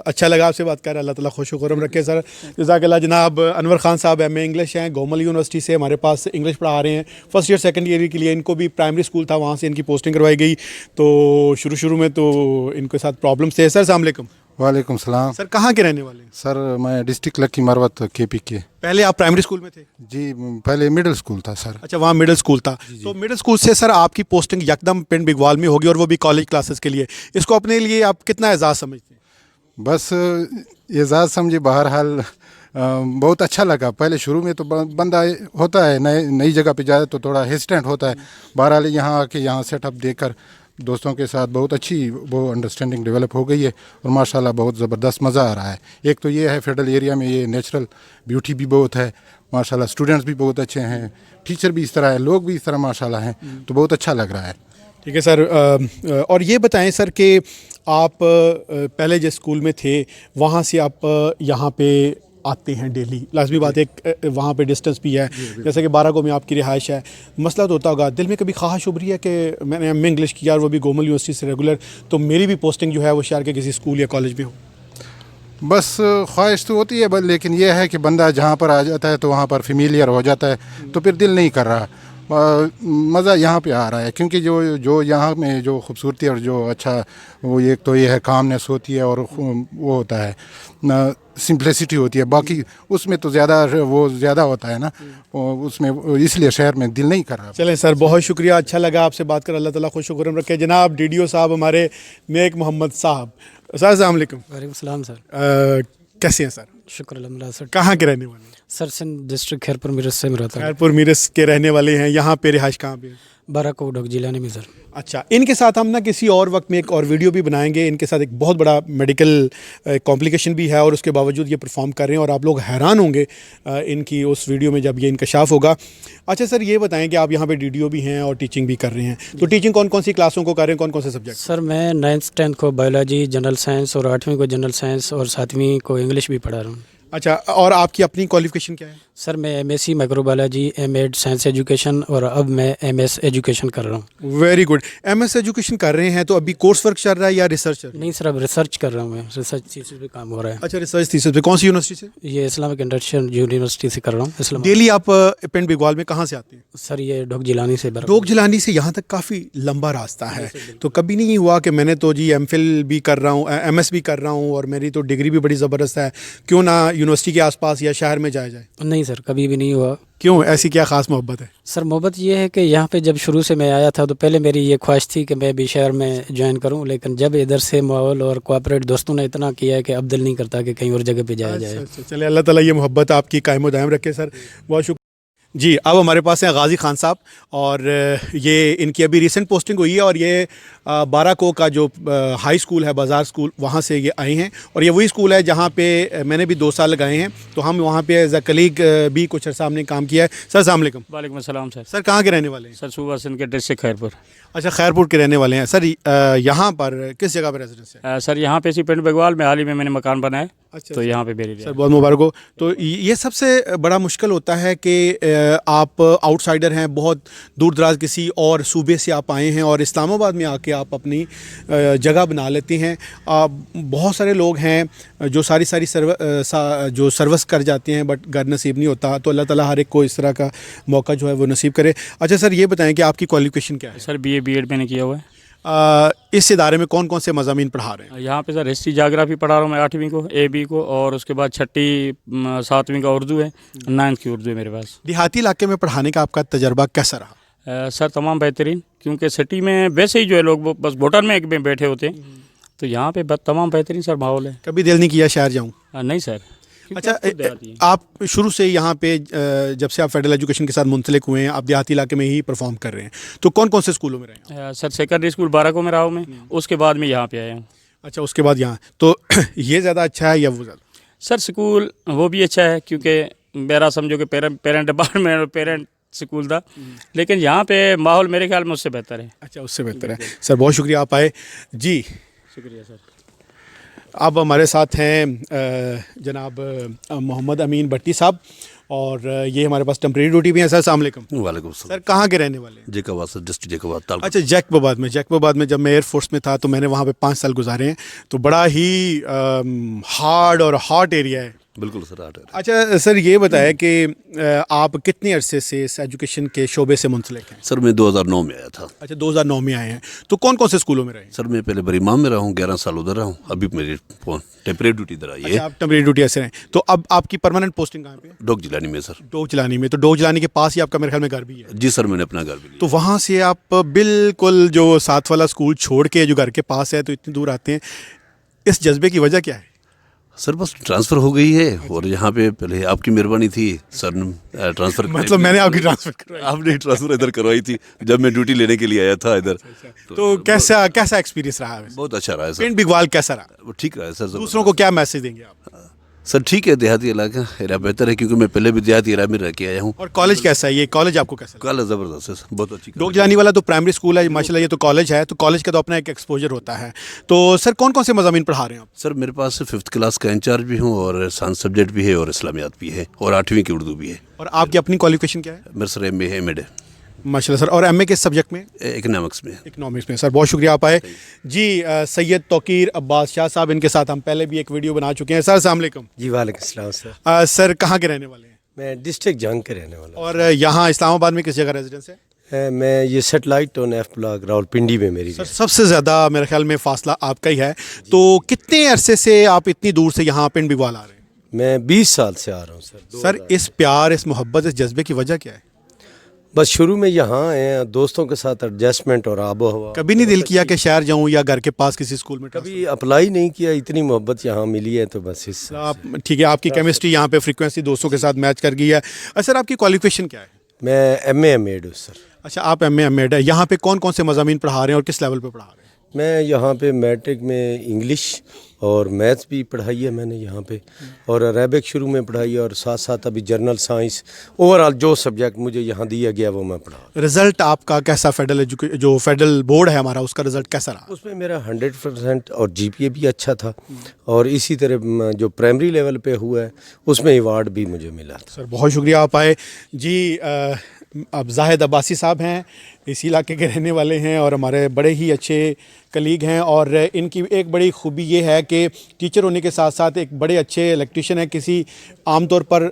अच्छा लगा आपसे बात कर, अल्लाह ताला खुश खुरम रखे सर। जज़ाकल्लाह। जनाब अनवर खान साहब MA इंग्लिश हैं, गोमल यूनिवर्सिटी से हमारे पास इंग्लिश पढ़ा रहे हैं। फर्स्ट ईयर सेकंड ईयर के लिए इनको भी प्राइमरी स्कूल था, वहाँ से इनकी पोस्टिंग करवाई गई, तो शुरू में तो इनके साथ प्रॉब्लम्स थे। सर अस्सलाम वालेकुम। वालेकुम सलाम। सर कहाँ के रहने वाले हैं? सर मैं डिस्ट्रिक्ट लकी मरवत KP के। पहले आप प्राइमरी स्कूल में थे? जी पहले मिडिल स्कूल था सर। अच्छा, वहाँ मिडिल स्कूल था। तो मिडिल स्कूल से सर आपकी पोस्टिंग यकदम पिंड बिगवाल में होगी, और वो भी कॉलेज क्लासेस के लिए। इसको अपने लिए आप कितना एजाज़ समझते हैं? बस एजाज़ समझे, बहरहाल बहुत अच्छा लगा। पहले शुरू में तो बंदा होता है नई जगह पे जाए तो थोड़ा हेजिटेंट होता है, बहरहाल यहाँ आके यहाँ सेटअप देकर दोस्तों के साथ बहुत अच्छी वो अंडरस्टैंडिंग डेवलप हो गई है, और माशाल्लाह बहुत ज़बरदस्त मज़ा आ रहा है। एक तो ये है फेडरल एरिया में ये नेचुरल ब्यूटी भी बहुत है माशाल्लाह, स्टूडेंट्स भी बहुत अच्छे हैं, टीचर भी इस तरह है, लोग भी इस तरह माशाल्लाह हैं, तो बहुत अच्छा लग रहा है। ठीक है सर, और ये बताएं सर कि आप पहले जिस स्कूल में थे वहाँ से आप यहाँ पे आते हैं डेली, लाजमी बात है, वहाँ पे डिस्टेंस भी है, जैसे कि बाराको में आपकी रिहाइश है, मसला तो होता होगा, दिल में कभी ख्वाहिश उभरी है कि मैंने MA इंग्लिश किया और वो भी गोमल यूनिवर्सिटी से रेगुलर, तो मेरी भी पोस्टिंग जो है वो शहर के किसी स्कूल या कॉलेज में हो? बस ख्वाहिश तो होती है, लेकिन यह है कि बंदा जहाँ पर आ जाता है तो वहाँ पर फेमिलियर हो जाता है, तो फिर दिल नहीं कर रहा। मज़ा यहाँ पे आ रहा है, क्योंकि जो यहाँ में जो खूबसूरती और जो अच्छा वो एक तो ये है कामनेस होती है, और वो होता है सिंपलिसिटी होती है, बाकी उसमें तो ज़्यादा होता है ना, उसमें इसलिए शहर में दिल नहीं कर रहा। चलें सर, बहुत शुक्रिया, अच्छा लगा आपसे बात कर, अल्लाह ताला खुश खुरम रखे। जनाब DDO साहब हमारे नेक मोहम्मद साहब, सर अस्सलाम वालेकुम। वालेकुम सलाम सर। कैसे हैं सर? शुक्र अल्हम्दुलिल्लाह सर। कहाँ के रहने वाले हैं? सर सिंध डिस्ट्रिक्ट खैरपुर मीरस से मैं रहता हूँ। खैरपुर मीरस के रहने वाले हैं, यहाँ पे रिहाइश कहाँ पे? बाराको डॉग जिलानी में सर। अच्छा, इनके साथ हम ना किसी और वक्त में एक और वीडियो भी बनाएंगे। इनके साथ एक बहुत बड़ा मेडिकल कॉम्प्लिकेशन भी है, और उसके बावजूद ये परफॉर्म कर रहे हैं, और आप लोग हैरान होंगे इनकी उस वीडियो में जब ये इंकशाफ होगा। अच्छा सर, ये बताएं कि आप यहाँ पे DDO भी हैं और टीचिंग भी कर रहे हैं, तो टीचिंग कौन कौन सी क्लासों को कर रहे हैं, कौन कौन से सब्जेक्ट? सर मैं 9th 10th को बायोलॉजी जनरल साइंस, और 8वीं को जनरल साइंस, और 7वीं को इंग्लिश भी पढ़ा रहा हूँ। अच्छा, और आपकी अपनी क्वालिफिकेशन क्या है? सर मैं MSc microbiology, M.Ed science education और अब मैं MS एजुकेशन कर रहा हूँ। Very good. MS एजुकेशन कर रहे हैं तो अभी कोर्स वर्क चल रहा है या रिसर्च चल रहा है? नहीं सर, अब रिसर्च कर रहा हूँ मैं, रिसर्च थीसिस पे काम हो रहा है। अच्छा, रिसर्च थीसिस पे कौन सी यूनिवर्सिटी से? ये इस्लामिक इंडस्ट्रियल यूनिवर्सिटी से कर रहा हूँ इस्लाम। डेली आप पिंड बिगवाल में कहाँ से आते हैं? सर ये ढोक जिलानी से डोक जिलानी से यहाँ तक काफ़ी लंबा रास्ता है, तो कभी नहीं हुआ कि मैंने तो जी MPhil भी कर रहा हूँ, MS भी कर रहा हूँ और मेरी तो डिग्री भी बड़ी ज़बरदस्त है, क्यों ना यूनिवर्सिटी के आसपास या शहर में जाया जाए? नहीं सर, कभी भी नहीं हुआ। क्यों, ऐसी क्या ख़ास मोहब्बत है? सर मोहब्बत ये है कि यहाँ पे जब शुरू से मैं आया था तो पहले मेरी ये ख्वाहिश थी कि मैं भी शहर में ज्वाइन करूँ, लेकिन जब इधर से माहौल और कोऑपरेट दोस्तों ने इतना किया है कि अब दिल नहीं करता कि कहीं और जगह पे जाया जाए। अच्छा, चलिए, अल्लाह ताला ये मोहब्बत आपकी कायम दायम रखे सर, बहुत शुक्रिया जी। अब हमारे पास हैं गाजी खान साहब और ये इनकी अभी रिसेंट पोस्टिंग हुई है और ये बाराको का जो हाई स्कूल है, बाज़ार स्कूल, वहाँ से ये आए हैं और ये वही स्कूल है जहाँ पे मैंने भी 2 साल लगाए हैं, तो हम वहाँ पे एज अ कलीग भी कुछ अर्सा हमने काम किया है। सर अस्सलाम वालेकुम। वालेकुम अस्सलाम सर। सर कहाँ के रहने वाले हैं? सर सूबा सिंध के डिस्ट्रिक्ट खैरपुर। अच्छा, खैरपुर के रहने वाले हैं सर। यहाँ पर किस जगह पर रेजिडेंस है? सर यहाँ पे इसी पिंड बगवाल में हाल ही में मैंने मकान बनाया। अच्छा, तो यहाँ पे मेरी सर बहुत मुबारक हो। तो ये सबसे बड़ा मुश्किल होता है कि आप आउटसाइडर हैं, बहुत दूर दराज किसी और सूबे से आप आए हैं और इस्लामाबाद में आके आप अपनी जगह बना लेते हैं। बहुत सारे लोग हैं जो सारी जो सर्विस कर जाते हैं बट घर नसीब नहीं होता, तो अल्लाह ताला हर एक को इस तरह का मौका जो है वो नसीब करे। अच्छा सर, ये बताएं कि आपकी क्वालिफिकेशन क्या है? सर BA B.Ed मैंने किया हुआ है। इस इदारे में कौन कौन से मज़ामीन पढ़ा रहे हैं? यहाँ पे सर हिस्ट्री जाग्राफी पढ़ा रहा हूँ मैं 8वीं को AB को, और उसके बाद 6ठी 7वीं का उर्दू है, 9th की उर्दू है मेरे पास। देहाती इलाके में पढ़ाने का आपका तजर्बा कैसा रहा? सर तमाम बेहतरीन, क्योंकि सिटी में वैसे ही जो है लोग वो बस वोटर में एक में बैठे होते हैं, तो यहाँ पे तमाम बेहतरीन सर माहौल है। कभी दिल नहीं किया शहर जाऊँ? नहीं सर। अच्छा, आप शुरू से यहाँ पे जब से आप फेडरल एजुकेशन के साथ मुंसलिक हुए हैं, आप देहाती इलाके में ही परफॉर्म कर रहे हैं, तो कौन कौन से स्कूलों में रहे हैं? सर सेकेंडरी स्कूल बाराको में रहा हूँ मैं, उसके बाद में यहाँ पे आया हूँ। अच्छा, उसके बाद यहाँ, तो ये ज़्यादा अच्छा है या वो ज़्यादा? सर स्कूल वो भी अच्छा है, क्योंकि मेरा समझो कि पेरेंट डिपार्टमेंट और पेरेंट स्कूल था, लेकिन यहाँ पे माहौल मेरे ख्याल में उससे बेहतर है। अच्छा, उससे बेहतर है। सर बहुत शुक्रिया आप आए जी। शुक्रिया सर। अब हमारे साथ हैं जनाब मोहम्मद अमीन भट्टी साहब और ये हमारे पास टेम्परेरी ड्यूटी भी है। सर अस्सलाम वालेकुम। वालेकुम सर कहाँ के रहने वाले हैं? Jacobabad sir, district Jacobabad taluka. अच्छा, जैकोबाद में जब मैं एयरफोर्स में था तो मैंने वहाँ पे 5 साल गुजारे हैं, तो बड़ा ही हार्ड और हॉट एरिया है। बिल्कुल सर, हार्ड है। अच्छा सर, ये बताया कि आप कितने अरसे से इस एजुकेशन के शोबे से मुंसलिक हैं? सर मैं 2009 में आया था। अच्छा, 2009 में आए हैं, तो कौन कौन से स्कूलों में रहे? सर मैं पहले बरीमाम में रहा हूँ, 11 साल उधर रहा हूँ, अभी मेरी टेम्परेरी ड्यूटी इधर आई है। अच्छा, आप टेम्परेरी ड्यूटी ऐसे हैं, तो अब आपकी परमानेंट पोस्टिंग कहाँ पे है? डोक जिलानी में सर। डोक जिलानी में, तो डोक जिलानी के पास ही आपका मेरे ख्याल में घर भी है? जी सर, मैंने अपना घर भी लिया। तो वहाँ से आप बिल्कुल जो साथ वाला स्कूल छोड़ के जो घर के पास है तो इतनी दूर आते हैं, इस जज्बे की वजह क्या है? सर बस ट्रांसफ़र हो गई है और यहाँ पे पहले आपकी मेहरबानी थी सर ने ट्रांसफ़र। मतलब मैंने आपकी ट्रांसफ़र करवाई? आपने ट्रांसफ़र इधर करवाई थी जब मैं ड्यूटी लेने के लिए आया था इधर। तो कैसा एक्सपीरियंस रहा है? बहुत अच्छा रहा है सर। पिंड बिगवाल कैसा रहा? वो ठीक रहा है सर। दूसरों को क्या मैसेज देंगे आप? सर ठीक है, देहाती इलाका एरिया बेहतर है, क्योंकि मैं पहले भी देहाती एरिया में रह के आया हूँ। और कॉलेज कैसा है? ये कॉलेज आपको कैसा लगा? कॉलेज ज़बरदस्त है, बहुत अच्छी। डोक जिलानी वाला तो प्राइमरी स्कूल है माशाल्लाह, ये तो कॉलेज है, तो कॉलेज का तो अपना एक एक्सपोजर होता है। तो सर कौन कौन से मज़ामीन पढ़ा रहे हैं आप? सर मेरे पास 5th क्लास का इंचार्ज भी हूँ और साइंस सब्जेक्ट भी है और इस्लामियात भी है और 8वीं की उर्दू भी है। और आपकी अपनी क्वालिफिकेशन क्या है? मेरे सर MA है, M.Ed है। माशाल्लाह सर। और MA किस सब्जेक्ट में? इकोनॉमिक्स में। इकोनॉमिक्स में। सर बहुत शुक्रिया आप आए जी। सैयद तौकीर अब्बास शाह साहब, इनके साथ हम पहले भी एक वीडियो बना चुके हैं। सर अस्सलाम वालेकुम। जी वालेकुम सलाम सर। सर कहाँ के रहने वाले हैं? मैं डिस्ट्रिक्ट जंग के रहने वाला हूँ। और यहाँ इस्लामाबाद में किस जगह रेजिडेंस है? मैं ये satellite town F block Rawalpindi में मेरी। सर सबसे ज़्यादा मेरे ख्याल में फासला आपका ही है, तो कितने अरसे से आप इतनी दूर से यहाँ पिंड बिगवाल आ रहे हैं? मैं 20 साल से आ रहा हूँ सर। सर इस प्यार, इस मोहब्बत, इस जज्बे की वजह क्या है? बस शुरू में यहाँ आए, दोस्तों के साथ एडजस्टमेंट और आबो हवा। कभी नहीं दिल किया कि शहर जाऊँ या घर के पास किसी स्कूल में? कभी अप्लाई नहीं किया, इतनी मोहब्बत यहाँ मिली है तो बस इस। आप ठीक है, आपकी केमिस्ट्री यहाँ पे फ्रीक्वेंसी दोस्तों के साथ मैच कर गई है। सर आपकी क्वालिफिकेशन क्या है? मैं MA M.Ed हूँ सर। अच्छा, आप MA M.Ed है। यहाँ पे कौन कौन से मज़ामीन पढ़ा रहे हैं और किस लेवल पे पढ़ा रहे हैं? मैं यहाँ पे मैट्रिक में इंग्लिश और मैथ्स भी पढ़ाई है मैंने यहाँ पे, और अरेबिक शुरू में पढ़ाई है, और साथ साथ अभी जर्नल साइंस, ओवरऑल जो सब्जेक्ट मुझे यहाँ दिया गया वो मैं पढ़ा। रिजल्ट आपका कैसा, जो फेडरल बोर्ड है हमारा उसका रिजल्ट कैसा रहा? उसमें मेरा 100% और जीपीए भी अच्छा था, और इसी तरह जो प्राइमरी लेवल पे हुआ है उसमें अवार्ड भी मुझे मिला था। सर बहुत शुक्रिया आप आए जी। अब जाहिद अब्बासी साहब हैं, इसी इलाके के रहने वाले हैं और हमारे बड़े ही अच्छे कलीग हैं, और इनकी एक बड़ी खूबी ये है कि टीचर होने के साथ साथ एक बड़े अच्छे इलेक्ट्रीशियन है। आमतौर पर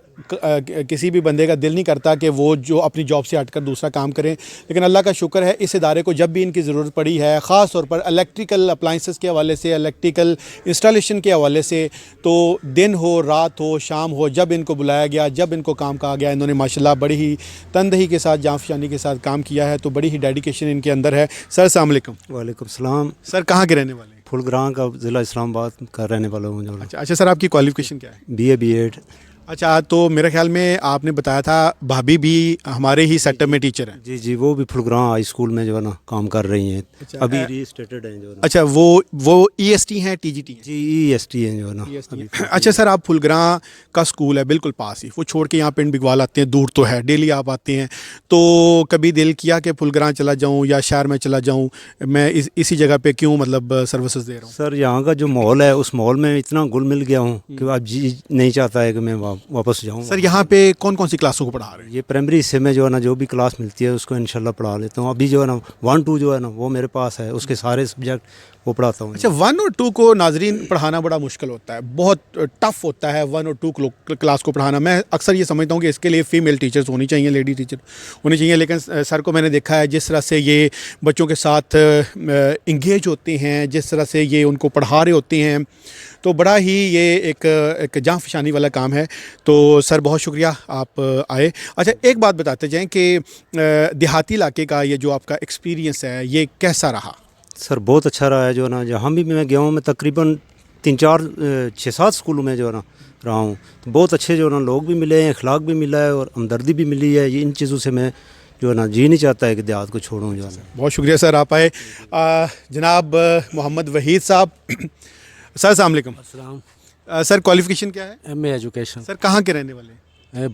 किसी भी बंदे का दिल नहीं करता कि वो जो अपनी जॉब से हटकर दूसरा काम करें, लेकिन अल्लाह का शुक्र है इस इदारे को जब भी इनकी ज़रूरत पड़ी है, ख़ास तौर पर इलेक्ट्रिकल अप्लाइंसेस के हवाले से, इलेक्ट्रिकल इंस्टॉलेशन के हवाले से, तो दिन हो रात हो शाम हो, जब इनको बुलाया गया, जब इनको काम कहा गया, इन्होंने माशाल्लाह बड़ी ही तनदही के साथ, जांफशानी के साथ काम किया है। तो बड़ी ही डेडिकेशन इनके अंदर है। सर अस्सलाम वालेकुम। वालेकुम सलाम। सर कहाँ के रहने वाले हैं? फुलग्रां का, ज़िला इस्लामाबाद का रहने वाला हूँ। अच्छा सर, आपकी क्वालिफिकेशन क्या है? BA B.Ed। अच्छा, तो मेरे ख्याल में आपने बताया था भाभी भी हमारे ही सेक्टर में टीचर हैं। जी जी, वो भी फुलग्रां हाई स्कूल में जो है ना काम कर रही हैं। अच्छा, अभी रीस्टेटेड हैं जो है ना। अच्छा, वो EST हैं, TGT हैं? जी EST हैं जो है ना अभी। अच्छा सर, आप फुलग्रां का स्कूल है बिल्कुल पास ही, वो छोड़ के यहाँ पिंड बिगवाल आते हैं, दूर तो है, डेली आप आते हैं, तो कभी दिल किया कि फुलग्रां चला जाऊँ या शहर में चला जाऊँ, मैं इसी जगह पे क्यों मतलब सर्विसेज दे रहा हूँ? सर यहाँ का जो माहौल है, उस माहौल में इतना घुल मिल गया हूँ कि अब जी नहीं चाहता है कि मैं वापस जाऊँ। सर यहाँ पे कौन कौन सी क्लासों को पढ़ा रहे हैं? ये प्राइमरी हिस्से में जो है ना जो भी क्लास मिलती है उसको इंशाल्लाह पढ़ा लेता हूँ। अभी जो है ना 1-2 जो है ना वो मेरे पास है, उसके सारे सब्जेक्ट वो पढ़ाता हूँ। अच्छा, 1 और 2 को नाजरीन पढ़ाना बड़ा मुश्किल होता है, बहुत टफ होता है 1 और 2 क्लास को पढ़ाना। मैं अक्सर ये समझता हूँ कि इसके लिए फ़ीमेल टीचर्स होनी चाहिए, लेडी टीचर होनी चाहिए, लेकिन सर को मैंने देखा है जिस तरह से ये बच्चों के साथ इंगेज होते हैं, जिस तरह से ये उनको पढ़ा रहे होते हैं, तो बड़ा ही ये एक जांफशानी वाला काम है। तो सर बहुत शुक्रिया आप आए। अच्छा, एक बात बताते जाएं कि देहाती इलाके का ये जो आपका एक्सपीरियंस है ये कैसा रहा? सर बहुत अच्छा रहा है जो है ना, जहाँ भी मैं गया हूँ, मैं तकरीबन 3-4-6-7 स्कूलों में जो है ना रहा हूँ, तो बहुत अच्छे जो है ना लोग भी मिले हैं, अखलाक भी मिला है और हमदर्दी भी मिली है। ये इन चीज़ों से मैं जो है ना जी नहीं चाहता है कि देहात को छोड़ूँ जो है ना। बहुत शुक्रिया सर आप आए। जनाब मोहम्मद वहीद साहब, सर अस्सलाम वालेकुम। सर क्वालिफिकेशन क्या है? MA education. सर कहाँ के रहने वाले हैं?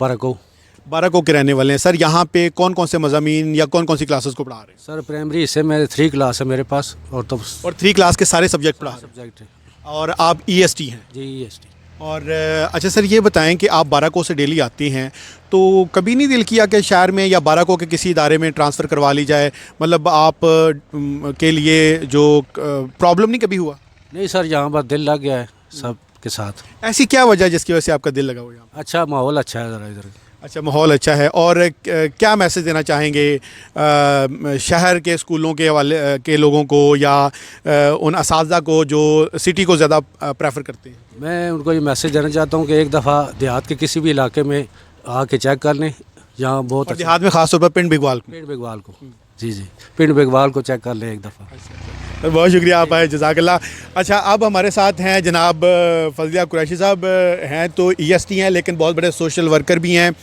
बाराको के रहने वाले हैं। सर यहाँ पे कौन कौन से मज़ामीन या कौन कौन सी क्लासेस को पढ़ा रहे हैं? सर प्राइमरी हिस्से में 3 क्लास है मेरे पास, और 3 क्लास के सारे सब्जेक्ट पढ़ा रहे हैं? है। और आप EST हैं? जी EST। और अच्छा सर, ये बताएं कि आप बाराको से डेली आते हैं, तो कभी नहीं दिल किया कि शहर में या बाराको के किसी इदारे में ट्रांसफ़र करवा ली जाए? मतलब आप के लिए जो प्रॉब्लम नहीं कभी हुआ? नहीं सर, यहाँ पर दिल लग गया है सब के साथ। ऐसी क्या वजह जिसकी वजह से आपका दिल लगा हुआ है? अच्छा माहौल अच्छा है ज़रा इधर। अच्छा, माहौल अच्छा है। और क्या मैसेज देना चाहेंगे शहर के स्कूलों के हवाले के लोगों को या उन असातिज़ा को जो सिटी को ज़्यादा प्रेफर करते हैं? मैं उनको ये मैसेज देना चाहता हूँ कि एक दफ़ा देहात के किसी भी इलाके में आके चेक कर लें, यहाँ बहुत अच्छा। देहात में ख़ास तौर पर पिंड बिगवाल को जी पिंड बिगवाल को चेक कर लें एक दफ़ा। बहुत शुक्रिया आप आए, जज़ाकल्लाह। अच्छा, अब हमारे साथ हैं जनाब फजलिया कुरैशी साहब हैं, तो EST हैं लेकिन बहुत बड़े सोशल वर्कर भी हैं।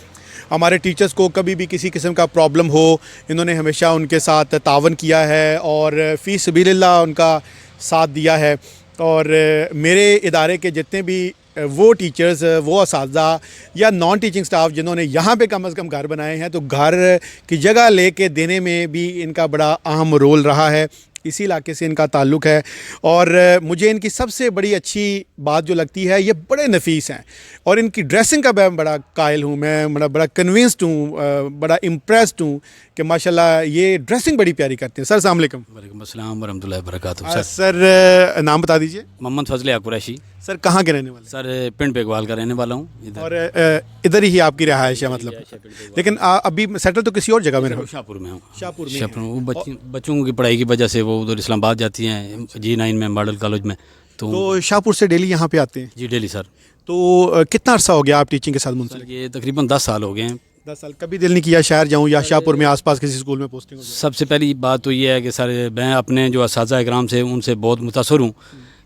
हमारे टीचर्स को कभी भी किसी किस्म का प्रॉब्लम हो, इन्होंने हमेशा उनके साथ तावन किया है और फ़ी सबीलिल्लाह उनका साथ दिया है। और मेरे इदारे के जितने भी वो टीचर्स, वो असातिज़ा या नॉन टीचिंग स्टाफ जिन्होंने यहाँ पे कम से कम घर बनाए हैं, तो घर की जगह लेके देने में भी इनका बड़ा अहम रोल रहा है। इसी इलाके से इनका ताल्लुक़ है और मुझे इनकी सबसे बड़ी अच्छी बात जो लगती है, ये बड़े नफीस हैं और इनकी ड्रेसिंग का मैं बड़ा कायल हूँ, मैं बड़ा कन्विंस्ड हूँ, बड़ा इम्प्रेस्ड हूँ कि माशाल्लाह ये ड्रेसिंग बड़ी प्यारी करते हैं। सर अस्सलाम वालेकुम। वालेकुम अस्सलाम वरहमतुल्लाहि वबरकातुहू। सर नाम बता दीजिए। मोहम्मद फजलिया कुरैशी। सर कहाँ के रहने वाले? सर पिंड बेगवाल का रहने वाला हूँ। और इधर ही आपकी रिहाइश है मतलब? लेकिन अभी सेटल तो किसी और जगह में रहो? शाहपुर में हूँ। शाहपुर में बच्चों की पढ़ाई की वजह से वो उधर इस्लामाबाद जाती हैं G9 में मॉडल कॉलेज में। तो शाहपुर से डेली यहाँ पे आते हैं? जी डेली सर। तो कितना अर्सा हो गया आप टीचिंग के साथ मुंसलिक? ये तकरीबन 10 साल हो गए हैं। 10 साल। कभी दिल नहीं किया शहर जाऊँ या शाहपुर में आसपास किसी स्कूल में पोस्टिंग हो? सबसे पहली बात तो ये है कि सर मैं अपने जो असातिज़ा इकराम से उनसे बहुत मुतासर हूँ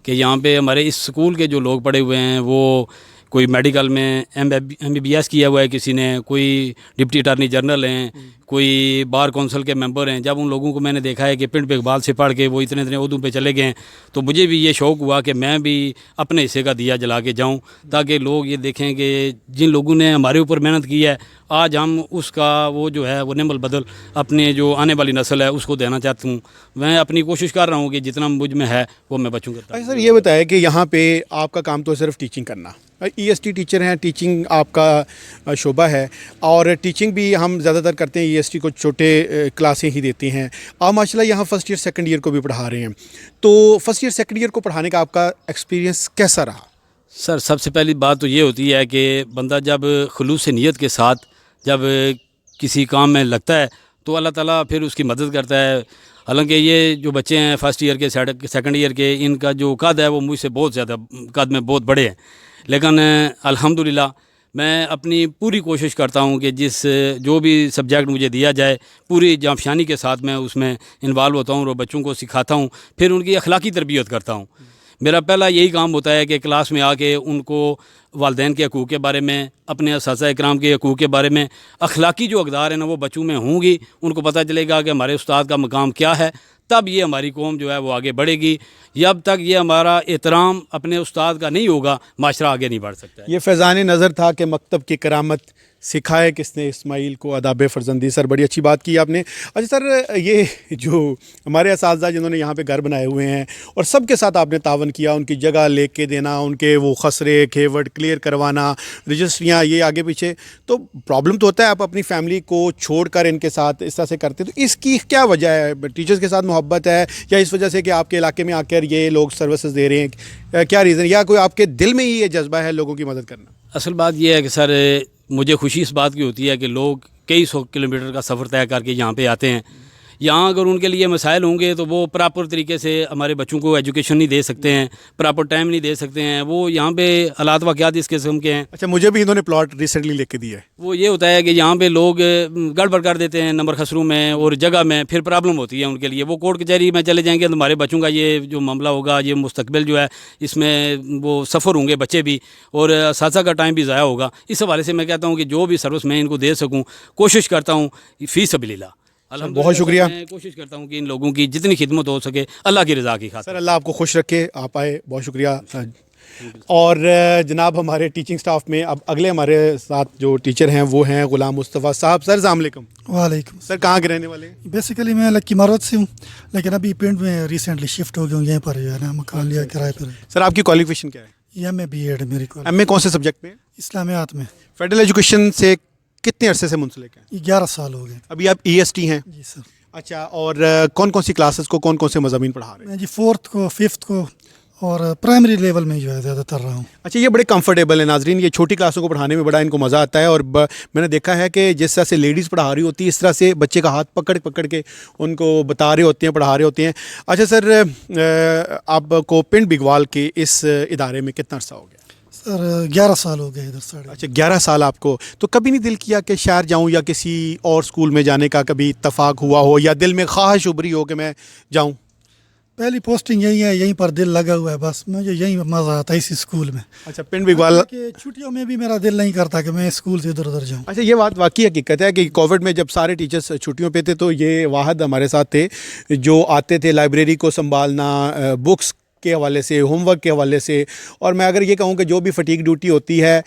कि यहाँ पे हमारे इस स्कूल के जो लोग पढ़े हुए हैं वो کوئی میڈیکل میں MBBS کیا ہوا ہے کسی نے, کوئی ڈپٹی اٹارنی جنرل ہیں, کوئی بار کونسل کے ممبر ہیں. جب ان لوگوں کو میں نے دیکھا ہے کہ پنڈ اقبال سے پڑھ کے وہ اتنے عہدوں پہ چلے گئے ہیں, تو مجھے بھی یہ شوق ہوا کہ میں بھی اپنے حصے کا دیا جلا کے جاؤں, تاکہ لوگ یہ دیکھیں کہ جن لوگوں نے ہمارے اوپر محنت کی ہے آج ہم اس کا وہ جو ہے وہ نعم البدل اپنے جو آنے والی نسل ہے اس کو دینا چاہتا ہوں. میں اپنی کوشش کر رہا ہوں کہ جتنا مجھ میں ہے وہ میں بچوں کرتا ہوں. سر یہ بتائیں کہ یہاں پہ آپ کا کام تو صرف ٹیچنگ کرنا, EST ٹیچر ہیں, ٹیچنگ آپ کا شعبہ ہے, اور ٹیچنگ بھی ہم زیادہ تر کرتے ہیں EST کو چھوٹے کلاسیں ہی دیتی ہیں. آپ ماشاء اللہ یہاں فرسٹ ایئر سیکنڈ ایئر کو بھی پڑھا رہے ہیں, تو فرسٹ ایئر سیکنڈ ایئر کو پڑھانے کا آپ کا ایکسپیرینس کیسا رہا؟ سر سب سے پہلی بات تو یہ ہوتی ہے کہ بندہ جب خلوص نیت کے ساتھ جب کسی کام میں لگتا ہے تو اللہ تعالیٰ پھر اس کی مدد کرتا ہے. حالانکہ یہ جو بچے ہیں فرسٹ ایئر کے سیکنڈ ایئر کے, ان کا جو قد ہے وہ مجھ سے بہت زیادہ قد میں بہت بڑے ہیں, لیکن الحمدللہ میں اپنی پوری کوشش کرتا ہوں کہ جو بھی سبجیکٹ مجھے دیا جائے پوری جانفشانی کے ساتھ میں اس میں انوالو ہوتا ہوں اور بچوں کو سکھاتا ہوں, پھر ان کی اخلاقی تربیت کرتا ہوں. میرا پہلا یہی کام ہوتا ہے کہ کلاس میں آ کے ان کو والدین کے حقوق کے بارے میں, اپنے اساتذہ اکرام کے حقوق کے بارے میں, اخلاقی جو اقدار ہیں نا وہ بچوں میں ہوں گی, ان کو پتہ چلے گا کہ ہمارے استاد کا مقام کیا ہے, تب یہ ہماری قوم جو ہے وہ آگے بڑھے گی. جب تک یہ ہمارا احترام اپنے استاد کا نہیں ہوگا معاشرہ آگے نہیں بڑھ سکتا ہے. یہ فیضان نظر تھا کہ مکتب کی کرامت سکھائے کس نے اسماعیل کو آداب فرزندی. سر بڑی اچھی بات کی آپ نے. اچھا سر, یہ جو ہمارے اساتذہ جنہوں نے یہاں پہ گھر بنائے ہوئے ہیں اور سب کے ساتھ آپ نے تعاون کیا, ان کی جگہ لے کے دینا, ان کے وہ خسرے کھیوٹ کلیئر کروانا, رجسٹریاں یہ آگے پیچھے, تو پرابلم تو ہوتا ہے. آپ اپنی فیملی کو چھوڑ کر ان کے ساتھ اس طرح سے کرتے, تو اس کی کیا وجہ ہے؟ ٹیچرز کے ساتھ محبت ہے یا اس وجہ سے کہ آپ کے علاقے میں آ کر یہ لوگ سروسز دے رہے ہیں, کیا ریزن, یا کوئی آپ کے دل میں ہی یہ جذبہ ہے لوگوں کی مدد کرنا؟ اصل بات یہ ہے کہ سر مجھے خوشی اس بات کی ہوتی ہے کہ لوگ کئی سو کلومیٹر کا سفر طے کر کے یہاں پہ آتے ہیں. یہاں اگر ان کے لیے مسائل ہوں گے تو وہ پراپر طریقے سے ہمارے بچوں کو ایجوکیشن نہیں دے سکتے ہیں, پراپر ٹائم نہیں دے سکتے ہیں. وہ یہاں پہ حالات واقعات اس قسم کے ہیں. اچھا, مجھے بھی انہوں نے پلاٹ ریسنٹلی لے کے دیا ہے. وہ یہ ہوتا ہے کہ یہاں پہ لوگ گڑبڑ کر دیتے ہیں نمبر خسروں میں اور جگہ میں, پھر پرابلم ہوتی ہے ان کے لیے. وہ کورٹ کچہری میں چلے جائیں گے تو ہمارے بچوں کا یہ جو معاملہ ہوگا, یہ مستقبل جو ہے اس میں وہ سفر ہوں گے بچے بھی, اور اساتذہ کا ٹائم بھی ضائع ہوگا. اس حوالے سے میں کہتا ہوں کہ جو بھی سروس میں ان کو دے سکوں کوشش کرتا ہوں فی سبیل اللہ. بہت شکریہ. میں کوشش کرتا ہوں کہ ان لوگوں کی جتنی خدمت ہو سکے اللہ کی رضا کی خاطر. سر اللہ آپ کو خوش رکھے, آپ آئے, بہت شکریہ. اور جناب ہمارے ٹیچنگ سٹاف میں اب اگلے ہمارے ساتھ جو ٹیچر ہیں وہ ہیں غلام مصطفیٰ صاحب. سر السلام علیکم. وعلیکم. سر کہاں کے رہنے والے ہیں؟ بیسیکلی میں لکی مارود سے ہوں, لیکن ابھی پنڈ میں ریسنٹلی شفٹ ہو گیا ہوں, یہیں پر جو ہے نا مکان لیا کرائے پر. سر آپ کی کوالیفیکیشن کیا ہے؟ ایم اے بی ایڈ میری. ایم اے کون سے سبجیکٹ میں؟ اسلامیات میں. فیڈرل ایجوکیشن سے کتنے عرصے سے منسلک ہیں؟ 11 سال ہو گئے. ابھی آپ EST ہیں؟ جی سر. اچھا, اور کون کون سی کلاسز کو کون کون سے مضامین پڑھا رہے ہیں؟ میں جی 4th کو 5th کو اور پرائمری لیول میں جو ہے زیادہ تر رہا ہوں. اچھا, یہ بڑے کمفرٹیبل ہیں ناظرین, یہ چھوٹی کلاسوں کو پڑھانے میں بڑا ان کو مزہ آتا ہے. اور میں نے دیکھا ہے کہ جس طرح سے لیڈیز پڑھا رہی ہوتی ہے اس طرح سے بچے کا ہاتھ پکڑ کے ان کو بتا رہے ہوتے ہیں, پڑھا رہے ہوتے ہیں. اچھا سر, آپ کو پنڈ بگوال کے اس ادارے میں کتنا عرصہ ہو گیا؟ سر 11 سال ہو گئے ادھر ساڑھے. اچھا 11 سال آپ کو. تو کبھی نہیں دل کیا کہ شہر جاؤں یا کسی اور اسکول میں جانے کا کبھی اتفاق ہوا ہو, یا دل میں خواہش ابھری ہو کہ میں جاؤں؟ پہلی پوسٹنگ یہی ہے, یہیں پر دل لگا ہوا ہے, بس مجھے یہیں مزہ آتا ہے اسی اسکول میں. اچھا, پنڈ بگوال کہ چھٹیوں میں بھی میرا دل نہیں کرتا کہ میں اسکول سے ادھر ادھر جاؤں. اچھا, یہ بات واقعی حقیقت ہے کہ کووڈ میں جب سارے ٹیچرس چھٹیوں پہ تھے تو یہ واحد ہمارے ساتھ تھے جو آتے تھے لائبریری کو سنبھالنا, بکس کے حوالے سے, ہوم ورک کے حوالے سے. اور میں اگر یہ کہوں کہ جو بھی فٹیگ ڈیوٹی ہوتی ہے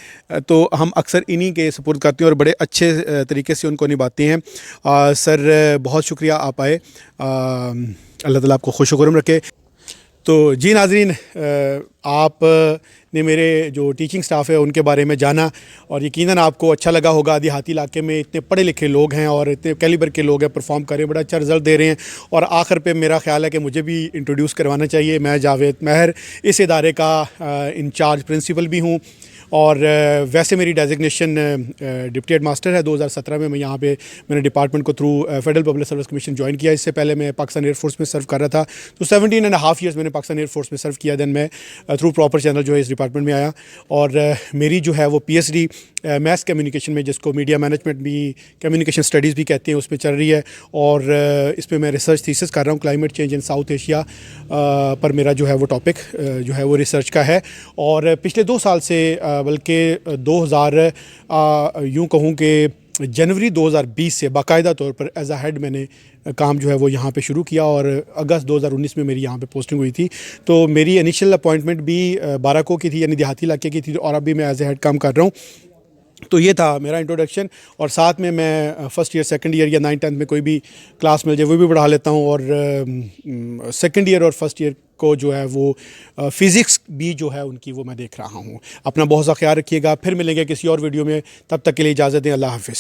تو ہم اکثر انہی کے سپورٹ کرتے ہیں اور بڑے اچھے طریقے سے ان کو نبھاتے ہیں. سر بہت شکریہ آپ آئے, اللہ تعالیٰ آپ کو خوش و خرم رکھے. تو جی ناظرین, آپ نے میرے جو ٹیچنگ سٹاف ہے ان کے بارے میں جانا, اور یقیناً آپ کو اچھا لگا ہوگا. دیہاتی علاقے میں اتنے پڑھے لکھے لوگ ہیں اور اتنے کیلیبر کے لوگ ہیں, پرفارم کر رہے ہیں, بڑا اچھا رزلٹ دے رہے ہیں. اور آخر پہ میرا خیال ہے کہ مجھے بھی انٹروڈیوس کروانا چاہیے. میں جاوید مہر اس ادارے کا انچارج پرنسپل بھی ہوں, اور ویسے میری ڈیزگنیشن ڈپٹی ہیڈ ماسٹر ہے. 2017 میں یہاں پہ میں نے ڈپارٹمنٹ کو through federal public service commission join کیا. اس سے پہلے میں پاکستان ایئر فورس میں سرو کر رہا تھا, تو 17.5 ایئرس میں نے پاکستان ایئر فورس میں سرو کیا. دین میں تھرو پراپر چینل جو ہے اس ڈپارٹمنٹ میں آیا, اور میری جو ہے وہ PhD میس کمیونیکیشن میں, جس کو میڈیا مینجمنٹ بھی کمیونیکیشن اسٹڈیز بھی کہتے ہیں, اس میں چل رہی ہے. اور اس پہ میں ریسرچ تھیسس کر رہا ہوں. Climate change in South Asia پر میرا جو ہے وہ ٹاپک جو ہے وہ ریسرچ کا ہے. اور پچھلے 2 سال سے बल्कि 2000 यूँ कहूँ कि जनवरी 2020 से बाकायदा तौर पर एज अ हेड मैंने काम जो है वो यहाँ पे शुरू किया और अगस्त 2019 में मेरी यहाँ पे पोस्टिंग हुई थी। तो मेरी इनिशियल अपॉइंटमेंट भी बाराको की थी, यानी देहाती इलाके की थी, और अभी मैं एज ए हेड काम कर रहा हूँ। तो ये था मेरा इंट्रोडक्शन, और साथ में मैं फ़र्स्ट ईयर, सेकंड ईयर या 9th 10th में कोई भी क्लास मिल जाए वो भी पढ़ा लेता हूँ, और सेकंड ईयर और फर्स्ट ईयर को जो है वो फ़िज़िक्स भी जो है उनकी वो मैं देख रहा हूँ। अपना बहुत सा ख्याल रखिएगा, फिर मिलेंगे किसी और वीडियो में, तब तक के लिए इजाज़त दें, अल्लाह हाफ़िज़।